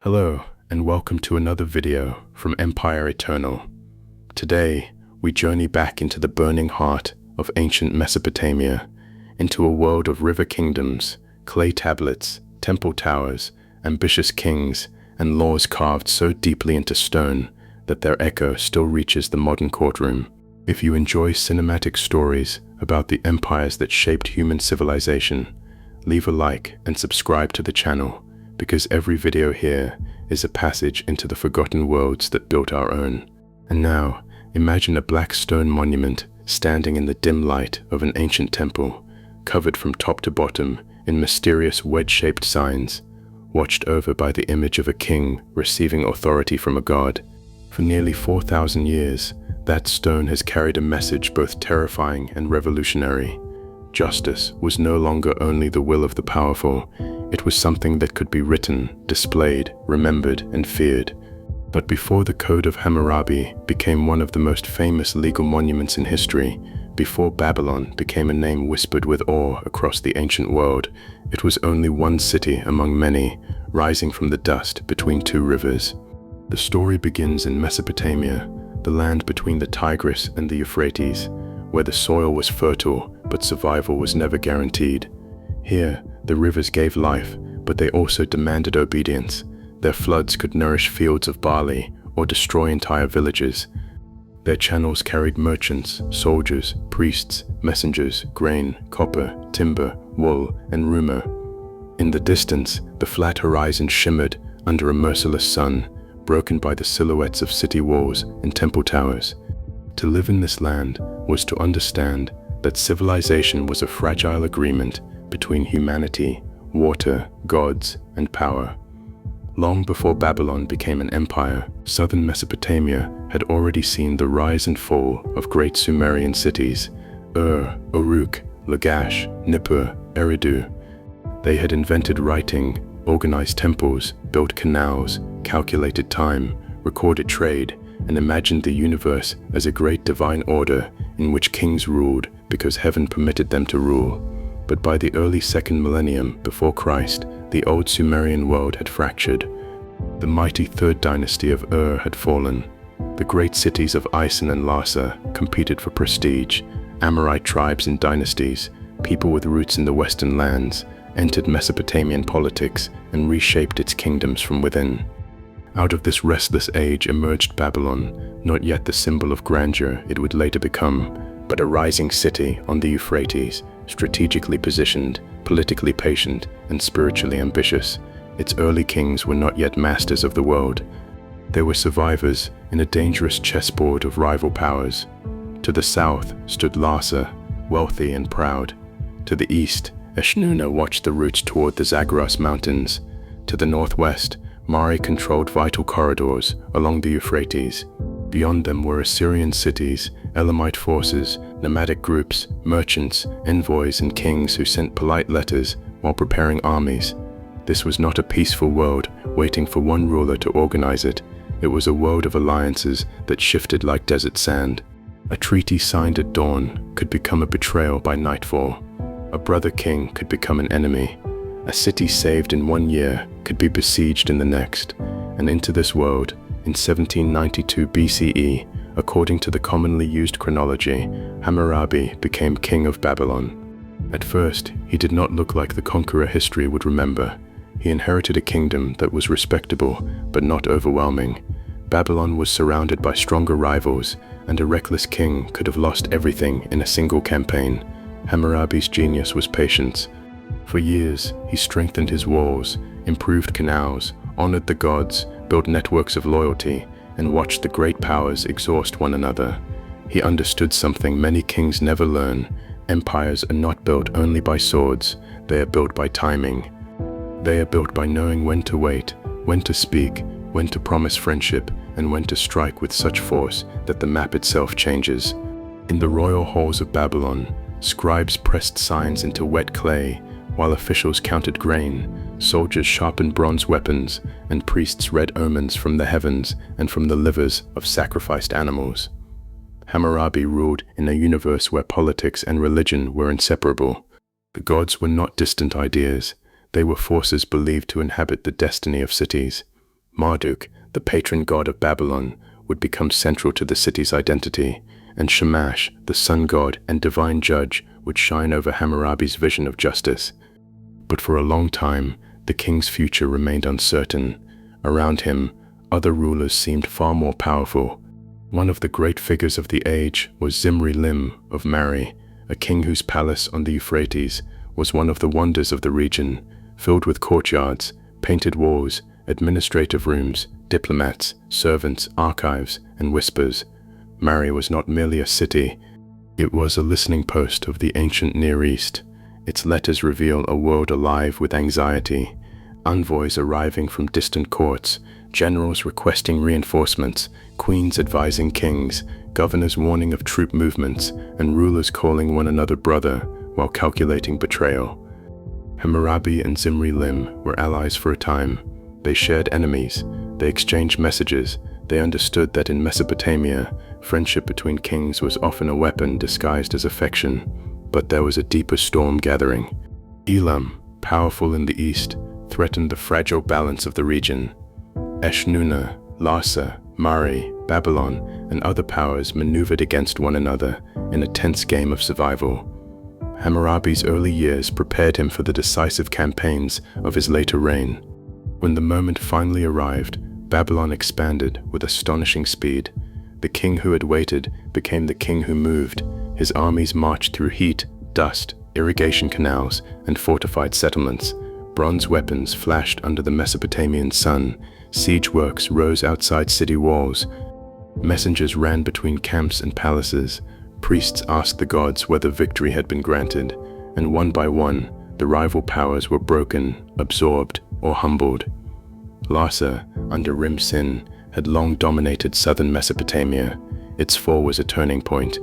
Hello, and welcome to another video from Empire Eternal. Today, we journey back into the burning heart of ancient Mesopotamia, into a world of river kingdoms, clay tablets, temple towers, ambitious kings, and laws carved so deeply into stone that their echo still reaches the modern courtroom. If you enjoy cinematic stories about the empires that shaped human civilization, leave a like and subscribe to the channel, because every video here is a passage into the forgotten worlds that built our own. And now, imagine a black stone monument standing in the dim light of an ancient temple, covered from top to bottom in mysterious wedge-shaped signs, watched over by the image of a king receiving authority from a god. For nearly 4,000 years, that stone has carried a message both terrifying and revolutionary. Justice was no longer only the will of the powerful, it was something that could be written, displayed, remembered, and feared. But before the Code of Hammurabi became one of the most famous legal monuments in history, before Babylon became a name whispered with awe across the ancient world, it was only one city among many, rising from the dust between two rivers. The story begins in Mesopotamia, the land between the Tigris and the Euphrates, where the soil was fertile, but survival was never guaranteed. Here, the rivers gave life, but they also demanded obedience. Their floods could nourish fields of barley or destroy entire villages. Their channels carried merchants, soldiers, priests, messengers, grain, copper, timber, wool, and rumor. In the distance, the flat horizon shimmered under a merciless sun, broken by the silhouettes of city walls and temple towers. To live in this land was to understand that civilization was a fragile agreement between humanity, water, gods, and power. Long before Babylon became an empire, southern Mesopotamia had already seen the rise and fall of great Sumerian cities: Ur, Uruk, Lagash, Nippur, Eridu. They had invented writing, organized temples, built canals, calculated time, recorded trade, and imagined the universe as a great divine order in which kings ruled because heaven permitted them to rule. But by the early second millennium before Christ, the old Sumerian world had fractured. The mighty third dynasty of Ur had fallen. The great cities of Isin and Larsa competed for prestige. Amorite tribes and dynasties, people with roots in the western lands, entered Mesopotamian politics and reshaped its kingdoms from within. Out of this restless age emerged Babylon, not yet the symbol of grandeur it would later become, but a rising city on the Euphrates, strategically positioned, politically patient, and spiritually ambitious. Its early kings were not yet masters of the world. They were survivors in a dangerous chessboard of rival powers. To the south stood Larsa, wealthy and proud. To the east, Eshnunna watched the routes toward the Zagros Mountains. To the northwest, Mari controlled vital corridors along the Euphrates. Beyond them were Assyrian cities, Elamite forces, nomadic groups, merchants, envoys, and kings who sent polite letters while preparing armies. This was not a peaceful world waiting for one ruler to organize it. It was a world of alliances that shifted like desert sand. A treaty signed at dawn could become a betrayal by nightfall. A brother king could become an enemy. A city saved in 1 year could be besieged in the next. And into this world, in 1792 BCE, according to the commonly used chronology, Hammurabi became king of Babylon. At first, he did not look like the conqueror history would remember. He inherited a kingdom that was respectable, but not overwhelming. Babylon was surrounded by stronger rivals, and a reckless king could have lost everything in a single campaign. Hammurabi's genius was patience. For years, he strengthened his walls, improved canals, honored the gods, built networks of loyalty, and watched the great powers exhaust one another. He understood something many kings never learn. Empires are not built only by swords, they are built by timing. They are built by knowing when to wait, when to speak, when to promise friendship, and when to strike with such force that the map itself changes. In the royal halls of Babylon, scribes pressed signs into wet clay, while officials counted grain, soldiers sharpened bronze weapons, and priests read omens from the heavens and from the livers of sacrificed animals. Hammurabi ruled in a universe where politics and religion were inseparable. The gods were not distant ideas, they were forces believed to inhabit the destiny of cities. Marduk, the patron god of Babylon, would become central to the city's identity, and Shamash, the sun god and divine judge, would shine over Hammurabi's vision of justice. But for a long time, the king's future remained uncertain. Around him, other rulers seemed far more powerful. One of the great figures of the age was Zimri-Lim of Mari, a king whose palace on the Euphrates was one of the wonders of the region, filled with courtyards, painted walls, administrative rooms, diplomats, servants, archives, and whispers. Mari was not merely a city, it was a listening post of the ancient Near East. Its letters reveal a world alive with anxiety, envoys arriving from distant courts, generals requesting reinforcements, queens advising kings, governors warning of troop movements, and rulers calling one another brother while calculating betrayal. Hammurabi and Zimri-Lim were allies for a time. They shared enemies, they exchanged messages, they understood that in Mesopotamia, friendship between kings was often a weapon disguised as affection. But there was a deeper storm gathering. Elam, powerful in the east, threatened the fragile balance of the region. Eshnunna, Larsa, Mari, Babylon, and other powers maneuvered against one another in a tense game of survival. Hammurabi's early years prepared him for the decisive campaigns of his later reign. When the moment finally arrived, Babylon expanded with astonishing speed. The king who had waited became the king who moved. His armies marched through heat, dust, irrigation canals, and fortified settlements. Bronze weapons flashed under the Mesopotamian sun. Siege works rose outside city walls. Messengers ran between camps and palaces. Priests asked the gods whether victory had been granted, and one by one, the rival powers were broken, absorbed, or humbled. Larsa, under Rim-Sin, had long dominated southern Mesopotamia. Its fall was a turning point.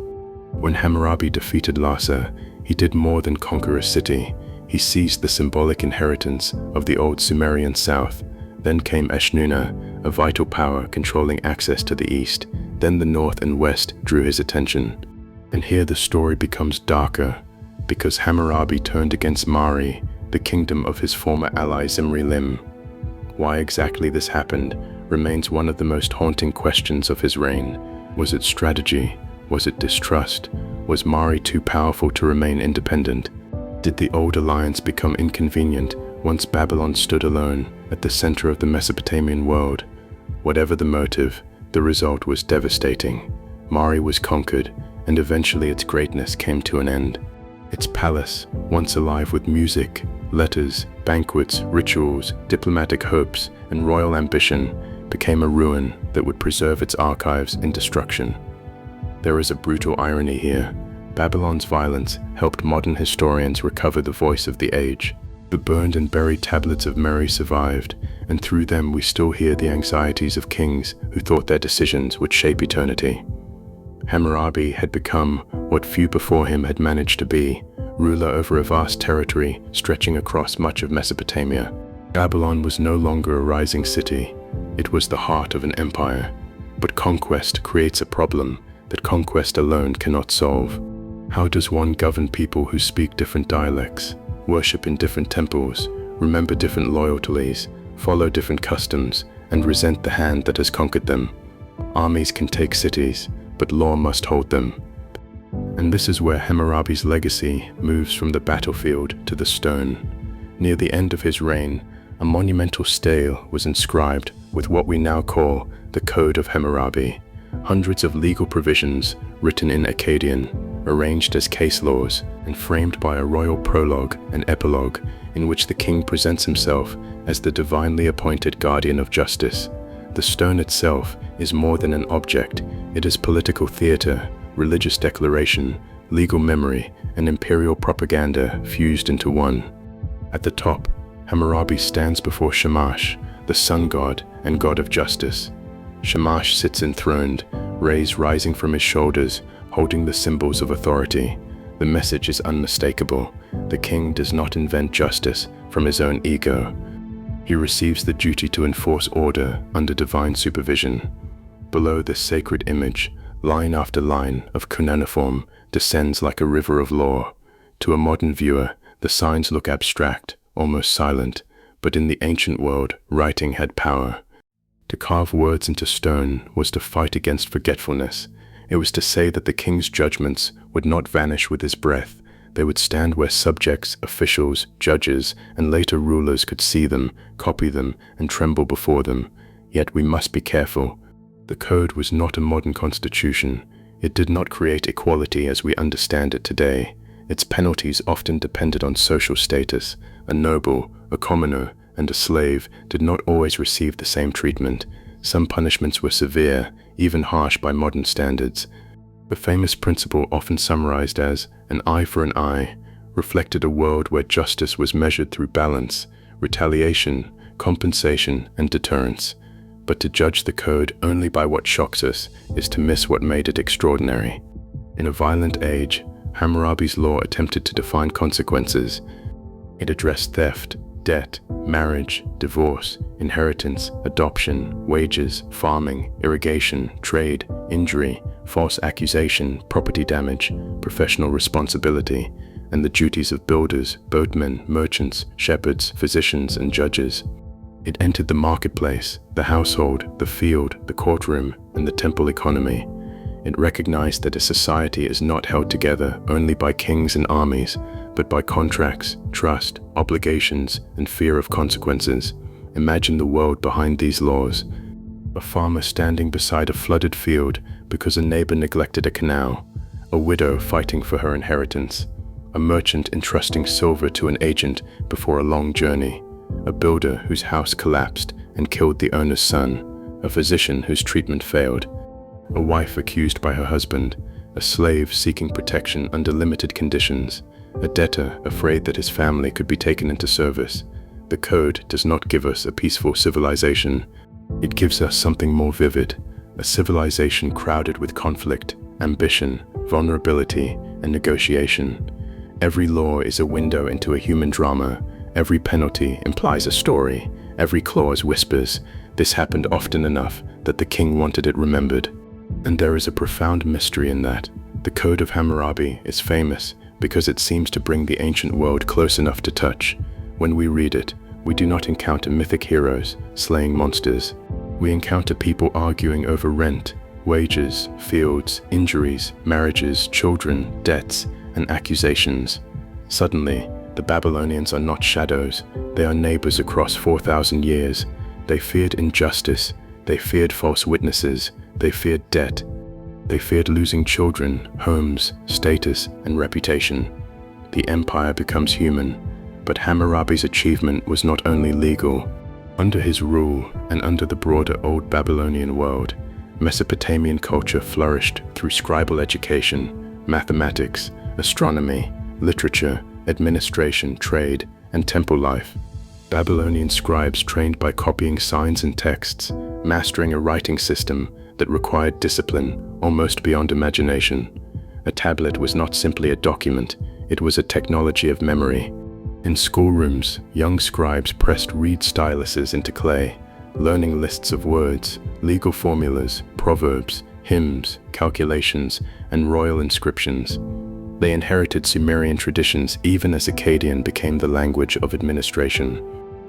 When Hammurabi defeated Larsa, he did more than conquer a city. He seized the symbolic inheritance of the old Sumerian south. Then came Eshnunna, a vital power controlling access to the east. Then the north and west drew his attention. And here the story becomes darker, because Hammurabi turned against Mari, the kingdom of his former ally Zimri-Lim. Why exactly this happened remains one of the most haunting questions of his reign. Was it strategy? Was it distrust? Was Mari too powerful to remain independent? Did the old alliance become inconvenient once Babylon stood alone at the center of the Mesopotamian world? Whatever the motive, the result was devastating. Mari was conquered, and eventually its greatness came to an end. Its palace, once alive with music, letters, banquets, rituals, diplomatic hopes, and royal ambition, became a ruin that would preserve its archives in destruction. There is a brutal irony here. Babylon's violence helped modern historians recover the voice of the age. The burned and buried tablets of Mari survived, and through them we still hear the anxieties of kings who thought their decisions would shape eternity. Hammurabi had become what few before him had managed to be, ruler over a vast territory stretching across much of Mesopotamia. Babylon was no longer a rising city, it was the heart of an empire. But conquest creates a problem that conquest alone cannot solve. How does one govern people who speak different dialects, worship in different temples, remember different loyalties, follow different customs, and resent the hand that has conquered them? Armies can take cities, but law must hold them. And this is where Hammurabi's legacy moves from the battlefield to the stone. Near the end of his reign, a monumental stele was inscribed with what we now call the Code of Hammurabi. Hundreds of legal provisions, written in Akkadian, arranged as case laws, and framed by a royal prologue and epilogue in which the king presents himself as the divinely appointed guardian of justice. The stone itself is more than an object, it is political theater, religious declaration, legal memory, and imperial propaganda fused into one. At the top, Hammurabi stands before Shamash, the sun god and god of justice. Shamash sits enthroned, rays rising from his shoulders, holding the symbols of authority. The message is unmistakable. The king does not invent justice from his own ego. He receives the duty to enforce order under divine supervision. Below this sacred image, line after line of cuneiform descends like a river of law. To a modern viewer, the signs look abstract, almost silent, but in the ancient world, writing had power. To carve words into stone was to fight against forgetfulness. It was to say that the king's judgments would not vanish with his breath. They would stand where subjects, officials, judges, and later rulers could see them, copy them, and tremble before them. Yet we must be careful. The code was not a modern constitution. It did not create equality as we understand it today. Its penalties often depended on social status. A noble, a commoner, and a slave did not always receive the same treatment. Some punishments were severe, even harsh by modern standards. The famous principle, often summarized as an eye for an eye, reflected a world where justice was measured through balance, retaliation, compensation, and deterrence. But to judge the code only by what shocks us is to miss what made it extraordinary. In a violent age, Hammurabi's law attempted to define consequences. It addressed theft, debt, marriage, divorce, inheritance, adoption, wages, farming, irrigation, trade, injury, false accusation, property damage, professional responsibility, and the duties of builders, boatmen, merchants, shepherds, physicians, and judges. It entered the marketplace, the household, the field, the courtroom, and the temple economy. It recognized that a society is not held together only by kings and armies, but by contracts, trust, obligations, and fear of consequences. Imagine the world behind these laws. A farmer standing beside a flooded field because a neighbor neglected a canal. A widow fighting for her inheritance. A merchant entrusting silver to an agent before a long journey. A builder whose house collapsed and killed the owner's son. A physician whose treatment failed. A wife accused by her husband. A slave seeking protection under limited conditions. A debtor afraid that his family could be taken into service. The code does not give us a peaceful civilization. It gives us something more vivid, a civilization crowded with conflict, ambition, vulnerability, and negotiation. Every law is a window into a human drama. Every penalty implies a story. Every clause whispers, "This happened often enough that the king wanted it remembered." And there is a profound mystery in that. The Code of Hammurabi is famous because it seems to bring the ancient world close enough to touch. When we read it, we do not encounter mythic heroes slaying monsters. We encounter people arguing over rent, wages, fields, injuries, marriages, children, debts, and accusations. Suddenly, the Babylonians are not shadows. They are neighbors across 4,000 years. They feared injustice. They feared false witnesses. They feared debt. They feared losing children, homes, status, and reputation. The empire becomes human, but Hammurabi's achievement was not only legal. Under his rule and under the broader Old Babylonian world, Mesopotamian culture flourished through scribal education, mathematics, astronomy, literature, administration, trade, and temple life. Babylonian scribes trained by copying signs and texts, mastering a writing system that required discipline almost beyond imagination. A tablet was not simply a document, it was a technology of memory. In schoolrooms, young scribes pressed reed styluses into clay, learning lists of words, legal formulas, proverbs, hymns, calculations, and royal inscriptions. They inherited Sumerian traditions even as Akkadian became the language of administration.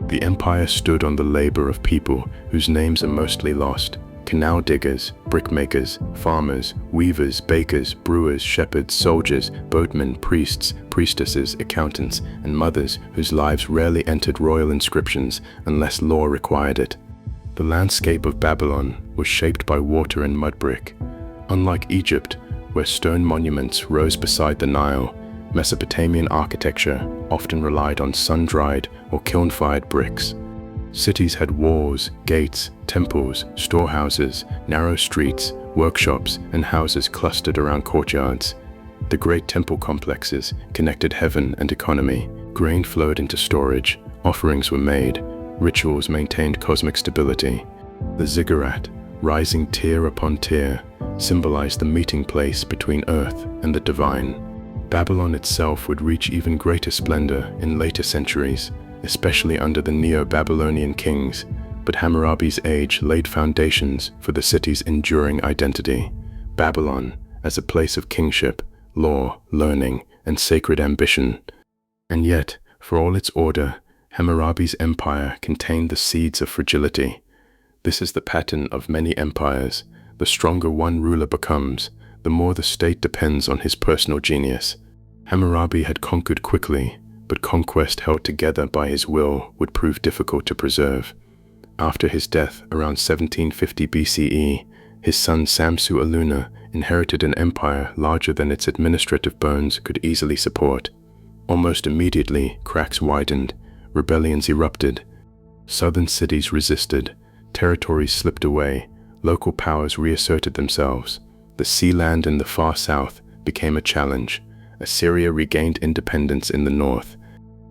The empire stood on the labor of people whose names are mostly lost. Canal diggers, brickmakers, farmers, weavers, bakers, brewers, shepherds, soldiers, boatmen, priests, priestesses, accountants, and mothers whose lives rarely entered royal inscriptions unless law required it. The landscape of Babylon was shaped by water and mud brick. Unlike Egypt, where stone monuments rose beside the Nile, Mesopotamian architecture often relied on sun-dried or kiln-fired bricks. Cities had walls, gates, temples, storehouses, narrow streets, workshops, and houses clustered around courtyards. The great temple complexes connected heaven and economy. Grain flowed into storage, offerings were made, rituals maintained cosmic stability. The ziggurat, rising tier upon tier, symbolized the meeting place between earth and the divine. Babylon itself would reach even greater splendor in later centuries, especially under the Neo-Babylonian kings, but Hammurabi's age laid foundations for the city's enduring identity. Babylon as a place of kingship, law, learning, and sacred ambition. And yet, for all its order, Hammurabi's empire contained the seeds of fragility. This is the pattern of many empires. The stronger one ruler becomes, the more the state depends on his personal genius. Hammurabi had conquered quickly, but conquest held together by his will would prove difficult to preserve. After his death around 1750 BCE, his son Samsu-Iluna inherited an empire larger than its administrative bones could easily support. Almost immediately, cracks widened, rebellions erupted. Southern cities resisted, territories slipped away, local powers reasserted themselves. The sea land in the far south became a challenge. Assyria regained independence in the north.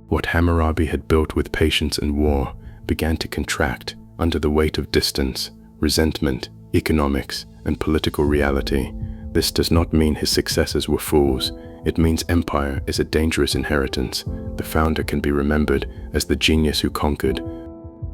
What Hammurabi had built with patience and war began to contract under the weight of distance, resentment, economics, and political reality. This does not mean his successors were fools. It means empire is a dangerous inheritance. The founder can be remembered as the genius who conquered.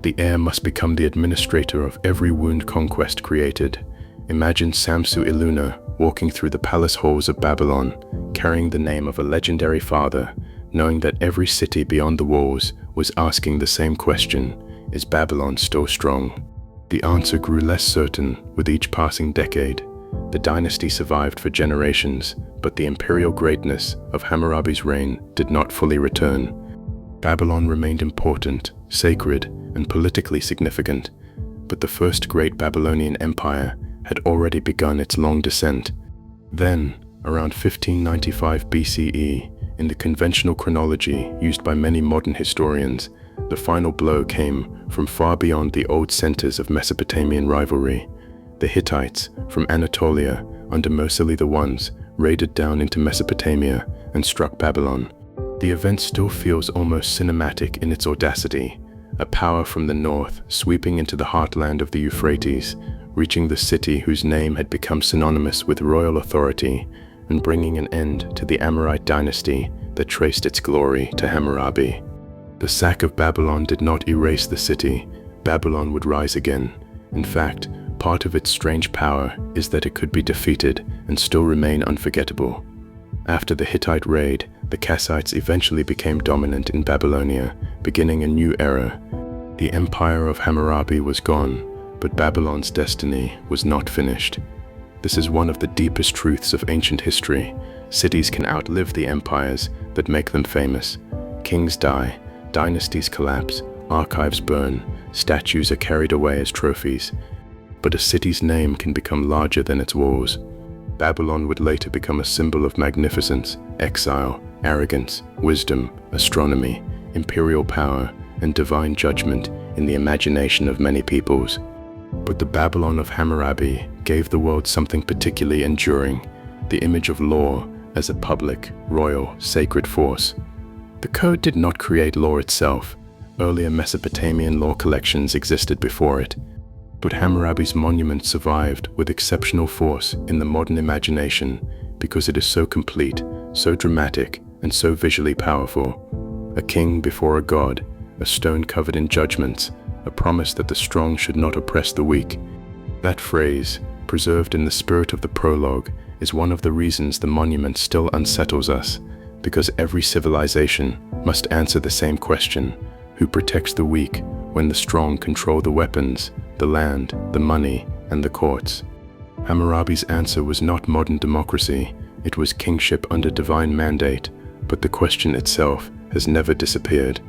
The heir must become the administrator of every wound conquest created. Imagine Samsu-Iluna walking through the palace halls of Babylon, carrying the name of a legendary father, knowing that every city beyond the walls was asking the same question: is Babylon still strong? The answer grew less certain with each passing decade. The dynasty survived for generations, but the imperial greatness of Hammurabi's reign did not fully return. Babylon remained important, sacred, and politically significant, but the first great Babylonian Empire had already begun its long descent. Then, around 1595 BCE, in the conventional chronology used by many modern historians, the final blow came from far beyond the old centers of Mesopotamian rivalry. The Hittites from Anatolia under Mosili I raided down into Mesopotamia and struck Babylon. The event still feels almost cinematic in its audacity, a power from the north sweeping into the heartland of the Euphrates, reaching the city whose name had become synonymous with royal authority, and bringing an end to the Amorite dynasty that traced its glory to Hammurabi. The sack of Babylon did not erase the city. Babylon would rise again. In fact, part of its strange power is that it could be defeated and still remain unforgettable. After the Hittite raid, the Kassites eventually became dominant in Babylonia, beginning a new era. The empire of Hammurabi was gone, but Babylon's destiny was not finished. This is one of the deepest truths of ancient history. Cities can outlive the empires that make them famous. Kings die, dynasties collapse, archives burn, statues are carried away as trophies. But a city's name can become larger than its walls. Babylon would later become a symbol of magnificence, exile, arrogance, wisdom, astronomy, imperial power, and divine judgment in the imagination of many peoples. But the Babylon of Hammurabi gave the world something particularly enduring, the image of law as a public, royal, sacred force. The code did not create law itself. Earlier Mesopotamian law collections existed before it. But Hammurabi's monument survived with exceptional force in the modern imagination because it is so complete, so dramatic, and so visually powerful. A king before a god, a stone covered in judgments, a promise that the strong should not oppress the weak. That phrase, preserved in the spirit of the prologue, is one of the reasons the monument still unsettles us, because every civilization must answer the same question: who protects the weak when the strong control the weapons, the land, the money, and the courts? Hammurabi's answer was not modern democracy, it was kingship under divine mandate, but the question itself has never disappeared.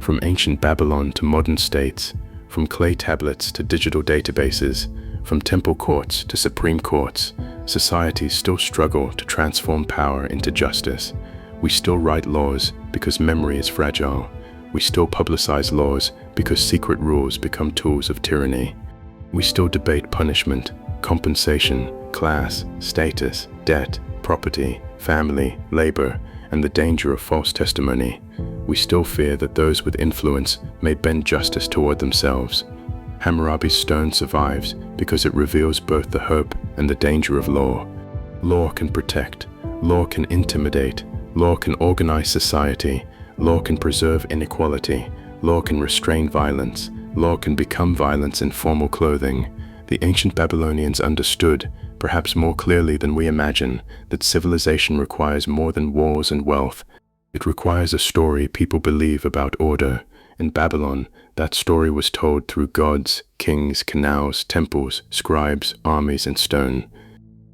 From ancient Babylon to modern states, from clay tablets to digital databases, from temple courts to supreme courts, societies still struggle to transform power into justice. We still write laws because memory is fragile. We still publicize laws because secret rules become tools of tyranny. We still debate punishment, compensation, class, status, debt, property, family, labor, and the danger of false testimony. We still fear that those with influence may bend justice toward themselves. Hammurabi's stone survives because it reveals both the hope and the danger of law. Law can protect, law can intimidate, law can organize society, law can preserve inequality, law can restrain violence, law can become violence in formal clothing. The ancient Babylonians understood, perhaps more clearly than we imagine, that civilization requires more than wars and wealth. It requires a story people believe about order. In Babylon, that story was told through gods, kings, canals, temples, scribes, armies, and stone.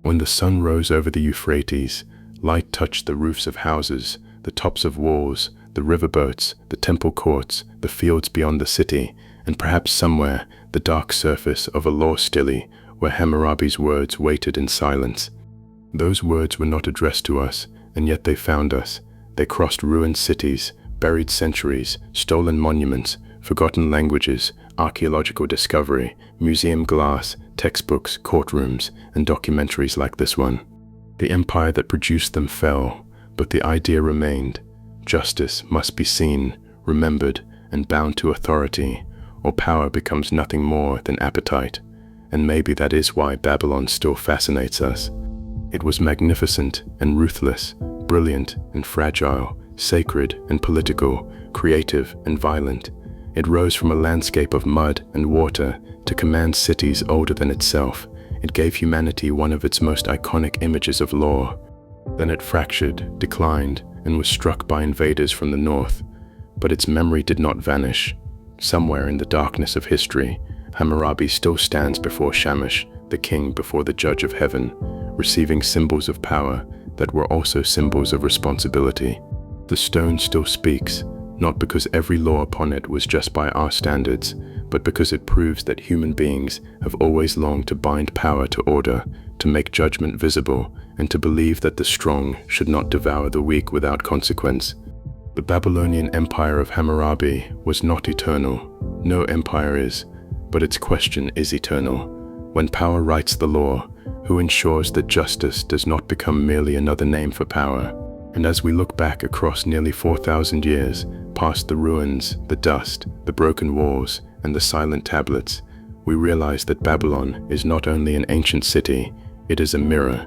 When the sun rose over the Euphrates, light touched the roofs of houses, the tops of walls, the riverboats, the temple courts, the fields beyond the city, and perhaps somewhere the dark surface of a law stele where Hammurabi's words waited in silence. Those words were not addressed to us, and yet they found us. They crossed ruined cities, buried centuries, stolen monuments, forgotten languages, archaeological discovery, museum glass, textbooks, courtrooms, and documentaries like this one. The empire that produced them fell, but the idea remained. Justice must be seen, remembered, and bound to authority, or power becomes nothing more than appetite. And maybe that is why Babylon still fascinates us. It was magnificent and ruthless, brilliant and fragile, sacred and political, creative and violent. It rose from a landscape of mud and water to command cities older than itself. It gave humanity one of its most iconic images of law. Then it fractured, declined, and was struck by invaders from the north. But its memory did not vanish. Somewhere in the darkness of history, Hammurabi still stands before Shamash, the king before the judge of heaven, receiving symbols of power that were also symbols of responsibility. The stone still speaks, not because every law upon it was just by our standards, but because it proves that human beings have always longed to bind power to order, to make judgment visible, and to believe that the strong should not devour the weak without consequence. The Babylonian Empire of Hammurabi was not eternal. No empire is, but its question is eternal. When power writes the law, who ensures that justice does not become merely another name for power? And as we look back across nearly 4,000 years, past the ruins, the dust, the broken walls, and the silent tablets, we realize that Babylon is not only an ancient city, it is a mirror.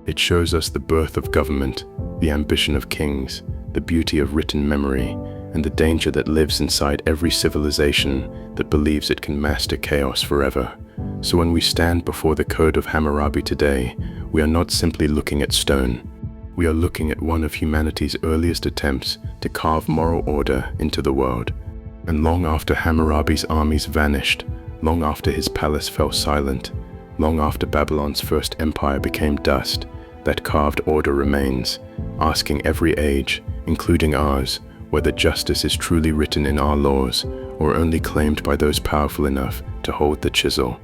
It shows us the birth of government, the ambition of kings, the beauty of written memory, and the danger that lives inside every civilization that believes it can master chaos forever. So when we stand before the Code of Hammurabi today, we are not simply looking at stone. We are looking at one of humanity's earliest attempts to carve moral order into the world. And long after Hammurabi's armies vanished, long after his palace fell silent, long after Babylon's first empire became dust, that carved order remains, asking every age, including ours, whether justice is truly written in our laws or only claimed by those powerful enough to hold the chisel.